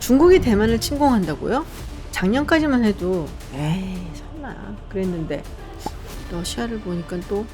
중국이 대만을 침공한다고요? 작년까지만 해도 에이 설마 그랬는데 러시아를 보니까 또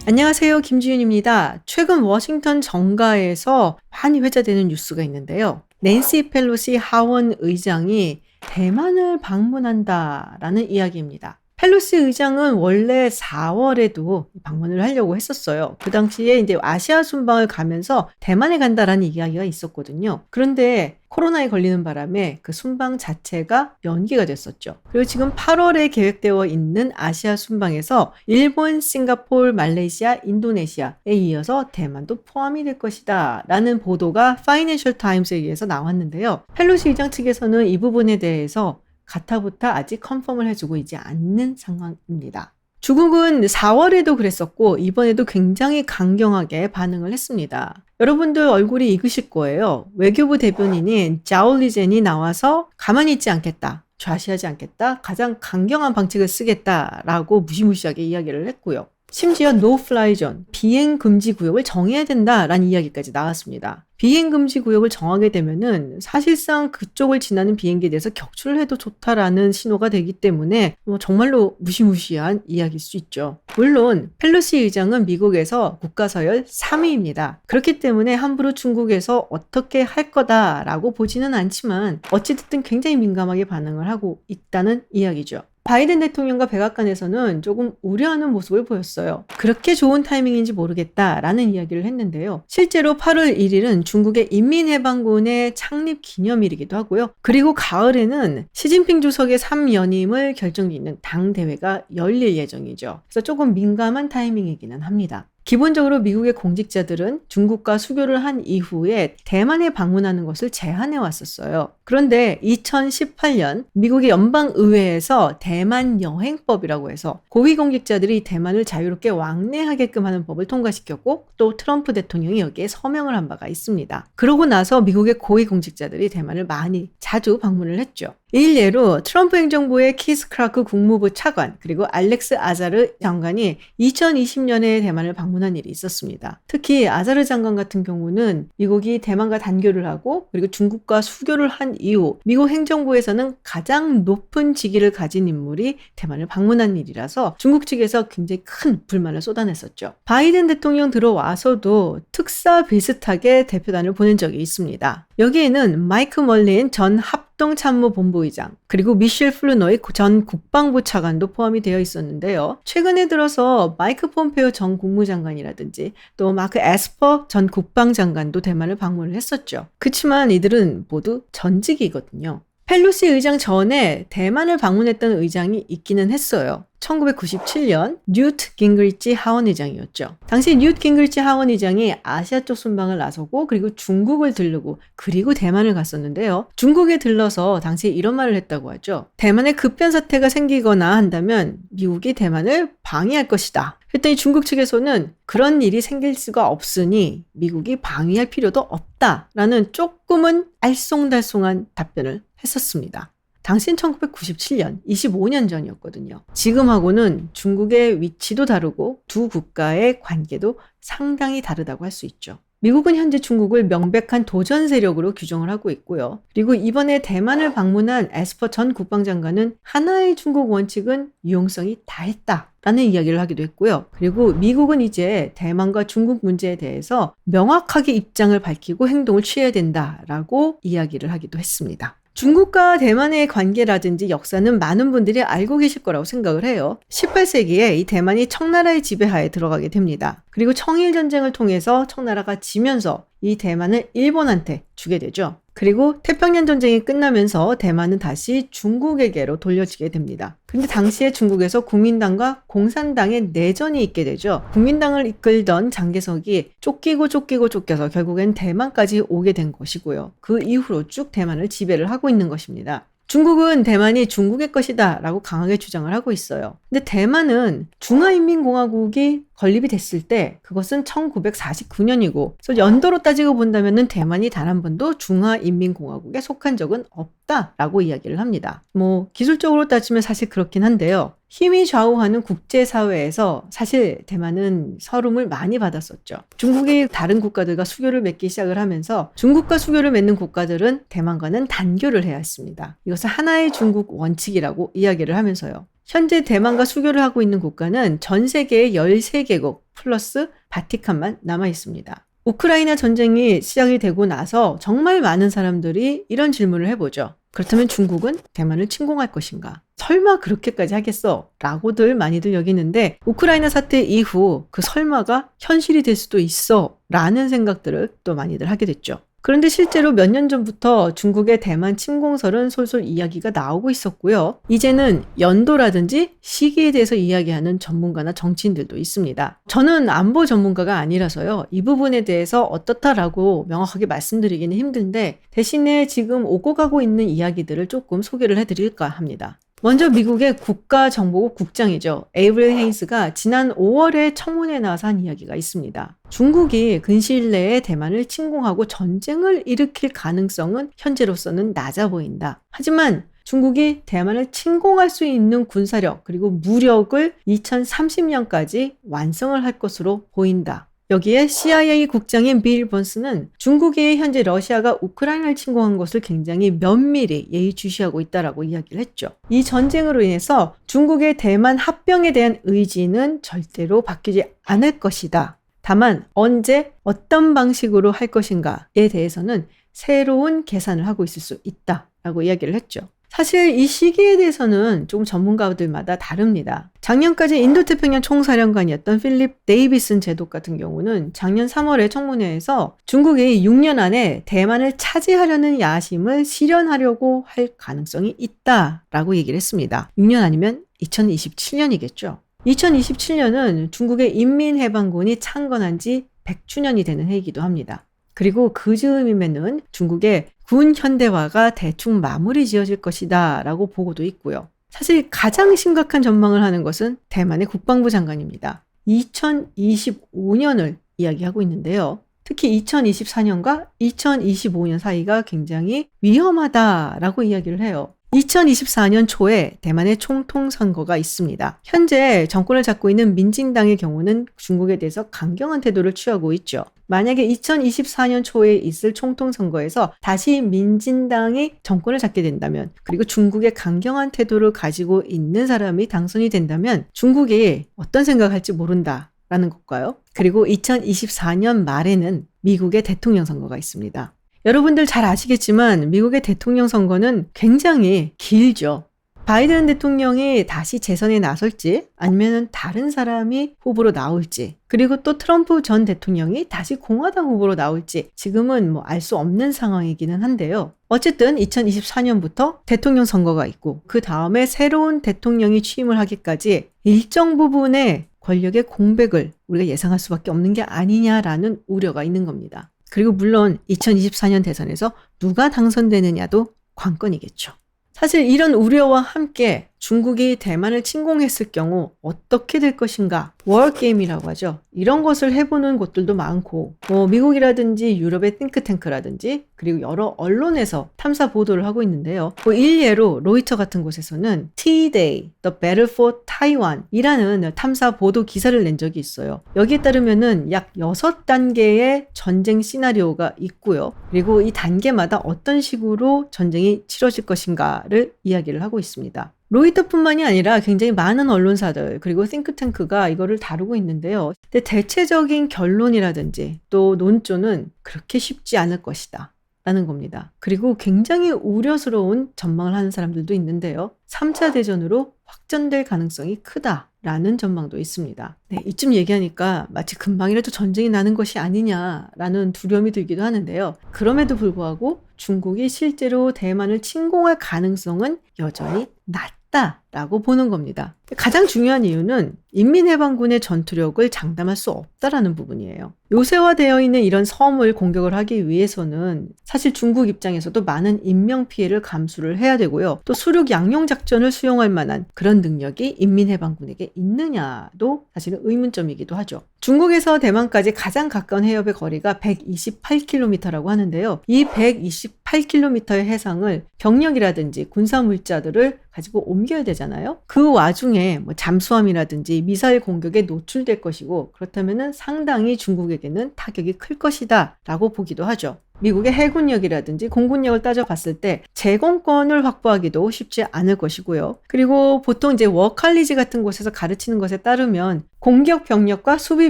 안녕하세요, 김지윤입니다. 최근 워싱턴 정가에서 많이 회자되는 뉴스가 있는데요. 낸시 펠로시 하원 의장이 대만을 방문한다라는 이야기입니다. 펠로시 의장은 원래 4월에도 방문을 하려고 했었어요. 그 당시에 이제 아시아 순방을 가면서 대만에 간다라는 이야기가 있었거든요. 그런데 코로나에 걸리는 바람에 그 순방 자체가 연기가 됐었죠. 그리고 지금 8월에 계획되어 있는 아시아 순방에서 일본, 싱가포르, 말레이시아, 인도네시아에 이어서 대만도 포함이 될 것이다 라는 보도가 파이낸셜 타임스에 의해서 나왔는데요. 펠로시 의장 측에서는 이 부분에 대해서 가타부타 아직 컨펌을 해주고 있지 않는 상황입니다. 중국은 4월에도 그랬었고 이번에도 굉장히 강경하게 반응을 했습니다. 여러분들 얼굴이 익으실 거예요. 외교부 대변인인 자올리젠이 나와서 가만히 있지 않겠다, 좌시하지 않겠다, 가장 강경한 방책을 쓰겠다라고 무시무시하게 이야기를 했고요. 심지어 노플라이 존, 비행금지 구역을 정해야 된다라는 이야기까지 나왔습니다. 비행금지 구역을 정하게 되면은 사실상 그쪽을 지나는 비행기에 대해서 격추를 해도 좋다라는 신호가 되기 때문에 정말로 무시무시한 이야기일 수 있죠. 물론 펠로시 의장은 미국에서 국가서열 3위입니다. 그렇기 때문에 함부로 중국에서 어떻게 할 거다라고 보지는 않지만 어찌됐든 굉장히 민감하게 반응을 하고 있다는 이야기죠. 바이든 대통령과 백악관에서는 조금 우려하는 모습을 보였어요. 그렇게 좋은 타이밍인지 모르겠다라는 이야기를 했는데요. 실제로 8월 1일은 중국의 인민해방군의 창립 기념일이기도 하고요. 그리고 가을에는 시진핑 주석의 3연임을 결정짓는 당대회가 열릴 예정이죠. 그래서 조금 민감한 타이밍이기는 합니다. 기본적으로 미국의 공직자들은 중국과 수교를 한 이후에 대만에 방문하는 것을 제한해 왔었어요. 그런데 2018년 미국의 연방의회에서 대만 여행법이라고 해서 고위공직자들이 대만을 자유롭게 왕래하게끔 하는 법을 통과시켰고 또 트럼프 대통령이 여기에 서명을 한 바가 있습니다. 그러고 나서 미국의 고위공직자들이 대만을 많이 자주 방문을 했죠. 일례로 트럼프 행정부의 키스 크라크 국무부 차관 그리고 알렉스 아자르 장관이 2020년에 대만을 방문한 일이 있었습니다. 특히 아자르 장관 같은 경우는 미국이 대만과 단교를 하고 그리고 중국과 수교를 한 이후 미국 행정부에서는 가장 높은 직위를 가진 인물이 대만을 방문한 일이라서 중국 측에서 굉장히 큰 불만을 쏟아냈었죠. 바이든 대통령 들어와서도 특사 비슷하게 대표단을 보낸 적이 있습니다. 여기에는 마이크 멀린 전 합동참모본부의장 그리고 미셸 플루노이 전 국방부 차관도 포함이 되어 있었는데요. 최근에 들어서 마이크 폼페오 전 국무장관이라든지 또 마크 에스퍼 전 국방장관도 대만을 방문을 했었죠. 그렇지만 이들은 모두 전직이거든요. 펠로시 의장 전에 대만을 방문했던 의장이 있기는 했어요. 1997년 뉴트 깅그리치 하원 의장이었죠. 당시 뉴트 깅그리치 하원 의장이 아시아 쪽 순방을 나서고 그리고 중국을 들르고 그리고 대만을 갔었는데요. 중국에 들러서 당시에 이런 말을 했다고 하죠. 대만에 급변 사태가 생기거나 한다면 미국이 대만을 방해할 것이다. 그랬더니 중국 측에서는 그런 일이 생길 수가 없으니 미국이 방해할 필요도 없다라는 조금은 알쏭달쏭한 답변을 했었습니다. 당시는 1997년, 25년 전이었거든요. 지금하고는 중국의 위치도 다르고 두 국가의 관계도 상당히 다르다고 할 수 있죠. 미국은 현재 중국을 명백한 도전 세력으로 규정을 하고 있고요. 그리고 이번에 대만을 방문한 에스퍼 전 국방장관은 하나의 중국 원칙은 유용성이 다했다라는 이야기를 하기도 했고요. 그리고 미국은 이제 대만과 중국 문제에 대해서 명확하게 입장을 밝히고 행동을 취해야 된다라고 이야기를 하기도 했습니다. 중국과 대만의 관계라든지 역사는 많은 분들이 알고 계실 거라고 생각을 해요. 18세기에 이 대만이 청나라의 지배하에 들어가게 됩니다. 그리고 청일전쟁을 통해서 청나라가 지면서 이 대만을 일본한테 주게 되죠. 그리고 태평양 전쟁이 끝나면서 대만은 다시 중국에게로 돌려지게 됩니다. 근데 당시에 중국에서 국민당과 공산당의 내전이 있게 되죠. 국민당을 이끌던 장개석이 쫓겨서 결국엔 대만까지 오게 된 것이고요. 그 이후로 쭉 대만을 지배를 하고 있는 것입니다. 중국은 대만이 중국의 것이다 라고 강하게 주장을 하고 있어요. 근데 대만은 중화인민공화국이 건립이 됐을 때 그것은 1949년이고 그래서 연도로 따지고 본다면 대만이 단 한 번도 중화인민공화국에 속한 적은 없다라고 이야기를 합니다. 기술적으로 따지면 사실 그렇긴 한데요. 힘이 좌우하는 국제사회에서 사실 대만은 서름을 많이 받았었죠. 중국이 다른 국가들과 수교를 맺기 시작을 하면서 중국과 수교를 맺는 국가들은 대만과는 단교를 해야 했습니다. 이것을 하나의 중국 원칙이라고 이야기를 하면서요. 현재 대만과 수교를 하고 있는 국가는 전 세계의 13개국 플러스 바티칸만 남아 있습니다. 우크라이나 전쟁이 시작이 되고 나서 정말 많은 사람들이 이런 질문을 해보죠. 그렇다면 중국은 대만을 침공할 것인가? 설마 그렇게까지 하겠어? 라고들 많이들 여기는데 우크라이나 사태 이후 그 설마가 현실이 될 수도 있어 라는 생각들을 또 많이들 하게 됐죠. 그런데 실제로 몇 년 전부터 중국의 대만 침공설은 솔솔 이야기가 나오고 있었고요. 이제는 연도라든지 시기에 대해서 이야기하는 전문가나 정치인들도 있습니다. 저는 안보 전문가가 아니라서요. 이 부분에 대해서 어떻다라고 명확하게 말씀드리기는 힘든데 대신에 지금 오고 가고 있는 이야기들을 조금 소개를 해드릴까 합니다. 먼저 미국의 국가정보국 국장이죠. 에이브릴 헤인스가 지난 5월에 청문회에 나와서 한 이야기가 있습니다. 중국이 근시일 내에 대만을 침공하고 전쟁을 일으킬 가능성은 현재로서는 낮아 보인다. 하지만 중국이 대만을 침공할 수 있는 군사력 그리고 무력을 2030년까지 완성을 할 것으로 보인다. 여기에 CIA 국장인 빌 번스는 중국이 현재 러시아가 우크라이나를 침공한 것을 굉장히 면밀히 예의주시하고 있다라고 이야기를 했죠. 이 전쟁으로 인해서 중국의 대만 합병에 대한 의지는 절대로 바뀌지 않을 것이다. 다만 언제 어떤 방식으로 할 것인가에 대해서는 새로운 계산을 하고 있을 수 있다라고 이야기를 했죠. 사실 이 시기에 대해서는 조금 전문가들마다 다릅니다. 작년까지 인도태평양 총사령관이었던 필립 데이비슨 제독 같은 경우는 작년 3월에 청문회에서 중국이 6년 안에 대만을 차지하려는 야심을 실현하려고 할 가능성이 있다라고 얘기를 했습니다. 6년 아니면 2027년이겠죠. 2027년은 중국의 인민해방군이 창건한 지 100주년이 되는 해이기도 합니다. 그리고 그 즈음이면은 중국의 군 현대화가 대충 마무리 지어질 것이다 라고 보고도 있고요. 사실 가장 심각한 전망을 하는 것은 대만의 국방부 장관입니다. 2025년을 이야기하고 있는데요. 특히 2024년과 2025년 사이가 굉장히 위험하다라고 이야기를 해요. 2024년 초에 대만의 총통선거가 있습니다. 현재 정권을 잡고 있는 민진당의 경우는 중국에 대해서 강경한 태도를 취하고 있죠. 만약에 2024년 초에 있을 총통선거에서 다시 민진당이 정권을 잡게 된다면 그리고 중국의 강경한 태도를 가지고 있는 사람이 당선이 된다면 중국이 어떤 생각할지 모른다라는 것과요. 그리고 2024년 말에는 미국의 대통령 선거가 있습니다. 여러분들 잘 아시겠지만 미국의 대통령 선거는 굉장히 길죠. 바이든 대통령이 다시 재선에 나설지 아니면 다른 사람이 후보로 나올지 그리고 또 트럼프 전 대통령이 다시 공화당 후보로 나올지 지금은 알 수 없는 상황이기는 한데요. 어쨌든 2024년부터 대통령 선거가 있고 그 다음에 새로운 대통령이 취임을 하기까지 일정 부분의 권력의 공백을 우리가 예상할 수밖에 없는 게 아니냐라는 우려가 있는 겁니다. 그리고 물론 2024년 대선에서 누가 당선되느냐도 관건이겠죠. 사실 이런 우려와 함께 중국이 대만을 침공했을 경우 어떻게 될 것인가 워게임이라고 하죠. 이런 것을 해보는 곳들도 많고 미국이라든지 유럽의 띵크탱크라든지 그리고 여러 언론에서 탐사 보도를 하고 있는데요. 일례로 로이터 같은 곳에서는 T-Day, The Battle for Taiwan 이라는 탐사 보도 기사를 낸 적이 있어요. 여기에 따르면은 약 6단계의 전쟁 시나리오가 있고요. 그리고 이 단계마다 어떤 식으로 전쟁이 치러질 것인가를 이야기를 하고 있습니다. 로이터뿐만이 아니라 굉장히 많은 언론사들 그리고 띵크탱크가 이거를 다루고 있는데요. 근데 대체적인 결론이라든지 또 논조는 그렇게 쉽지 않을 것이다 라는 겁니다. 그리고 굉장히 우려스러운 전망을 하는 사람들도 있는데요. 3차 대전으로 확전될 가능성이 크다라는 전망도 있습니다. 네, 이쯤 얘기하니까 마치 금방이라도 전쟁이 나는 것이 아니냐라는 두려움이 들기도 하는데요. 그럼에도 불구하고 중국이 실제로 대만을 침공할 가능성은 여전히 낮다라고 보는 겁니다. 가장 중요한 이유는 인민해방군의 전투력을 장담할 수 없다라는 부분이에요. 요새화되어 있는 이런 섬을 공격을 하기 위해서는 사실 중국 입장에서도 많은 인명피해를 감수를 해야 되고요. 또 수륙 양용 작전을 수용할 만한 그런 능력이 인민해방군에게 있느냐도 사실은 의문점이기도 하죠. 중국에서 대만까지 가장 가까운 해협의 거리가 128km라고 하는데요. 이 128km의 해상을 병력이라든지 군사 물자들을 가지고 옮겨야 되잖아요. 되잖아요. 그 와중에 뭐 잠수함이라든지 미사일 공격에 노출될 것이고 그렇다면 상당히 중국에게는 타격이 클 것이다 라고 보기도 하죠. 미국의 해군력이라든지 공군력을 따져봤을 때 제공권을 확보하기도 쉽지 않을 것이고요. 그리고 보통 이제 워칼리지 같은 곳에서 가르치는 것에 따르면 공격 병력과 수비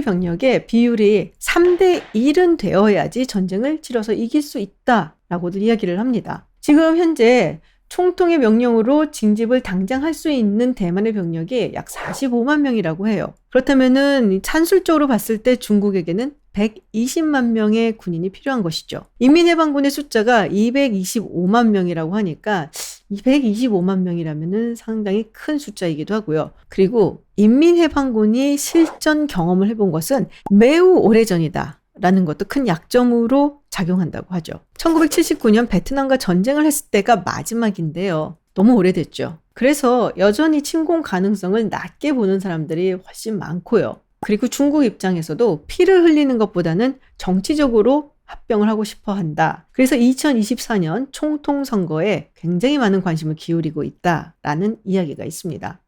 병력의 비율이 3대 1은 되어야지 전쟁을 치러서 이길 수 있다라고들 이야기를 합니다. 지금 현재 총통의 명령으로 징집을 당장 할 수 있는 대만의 병력이 약 45만 명이라고 해요. 그렇다면은 찬술적으로 봤을 때 중국에게는 120만 명의 군인이 필요한 것이죠. 인민해방군의 숫자가 225만 명이라고 하니까 225만 명이라면은 상당히 큰 숫자이기도 하고요. 그리고 인민해방군이 실전 경험을 해본 것은 매우 오래전이다. 라는 것도 큰 약점으로 작용한다고 하죠. 1979년 베트남과 전쟁을 했을 때가 마지막인데요. 너무 오래됐죠. 그래서 여전히 침공 가능성을 낮게 보는 사람들이 훨씬 많고요. 그리고 중국 입장에서도 피를 흘리는 것보다는 정치적으로 합병을 하고 싶어 한다. 그래서 2024년 총통 선거에 굉장히 많은 관심을 기울이고 있다라는 이야기가 있습니다.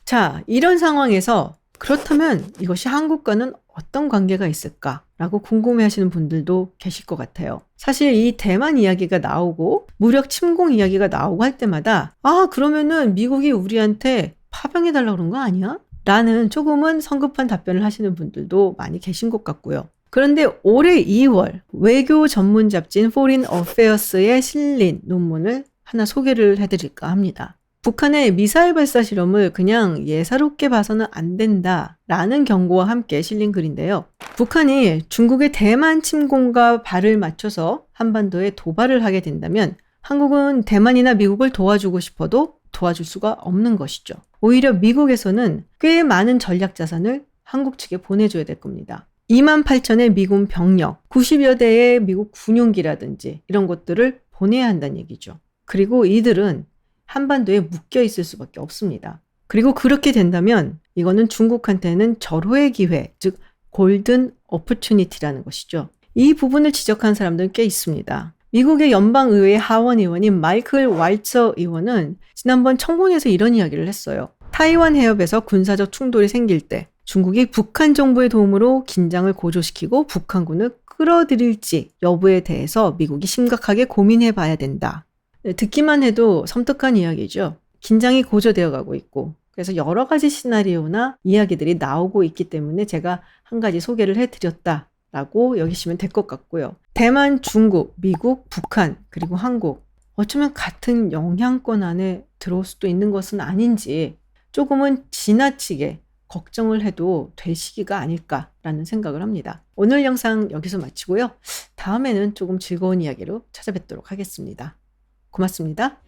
자, 이런 상황에서 그렇다면 이것이 한국과는 어떤 관계가 있을까라고 궁금해하시는 분들도 계실 것 같아요. 사실 이 대만 이야기가 나오고 무력 침공 이야기가 나오고 할 때마다 그러면은 미국이 우리한테 파병해달라고 그런 거 아니야? 라는 조금은 성급한 답변을 하시는 분들도 많이 계신 것 같고요. 그런데 올해 2월 외교 전문 잡지인 Foreign Affairs에 실린 논문을 하나 소개를 해드릴까 합니다. 북한의 미사일 발사 실험을 그냥 예사롭게 봐서는 안 된다라는 경고와 함께 실린 글인데요. 북한이 중국의 대만 침공과 발을 맞춰서 한반도에 도발을 하게 된다면 한국은 대만이나 미국을 도와주고 싶어도 도와줄 수가 없는 것이죠. 오히려 미국에서는 꽤 많은 전략 자산을 한국 측에 보내줘야 될 겁니다. 28,000의 미군 병력, 90여 대의 미국 군용기라든지 이런 것들을 보내야 한다는 얘기죠. 그리고 이들은 한반도에 묶여 있을 수밖에 없습니다. 그리고 그렇게 된다면 이거는 중국한테는 절호의 기회, 즉 골든 어퍼튜니티라는 것이죠. 이 부분을 지적한 사람들은 꽤 있습니다. 미국의 연방의회 하원 의원인 마이클 왈처 의원은 지난번 청문회에서 이런 이야기를 했어요. 타이완 해협에서 군사적 충돌이 생길 때 중국이 북한 정부의 도움으로 긴장을 고조시키고 북한군을 끌어들일지 여부에 대해서 미국이 심각하게 고민해 봐야 된다. 듣기만 해도 섬뜩한 이야기죠. 긴장이 고조되어 가고 있고 그래서 여러 가지 시나리오나 이야기들이 나오고 있기 때문에 제가 한 가지 소개를 해드렸다라고 여기시면 될 것 같고요. 대만, 중국, 미국, 북한 그리고 한국 어쩌면 같은 영향권 안에 들어올 수도 있는 것은 아닌지 조금은 지나치게 걱정을 해도 될 시기가 아닐까라는 생각을 합니다. 오늘 영상 여기서 마치고요. 다음에는 조금 즐거운 이야기로 찾아뵙도록 하겠습니다. 고맙습니다.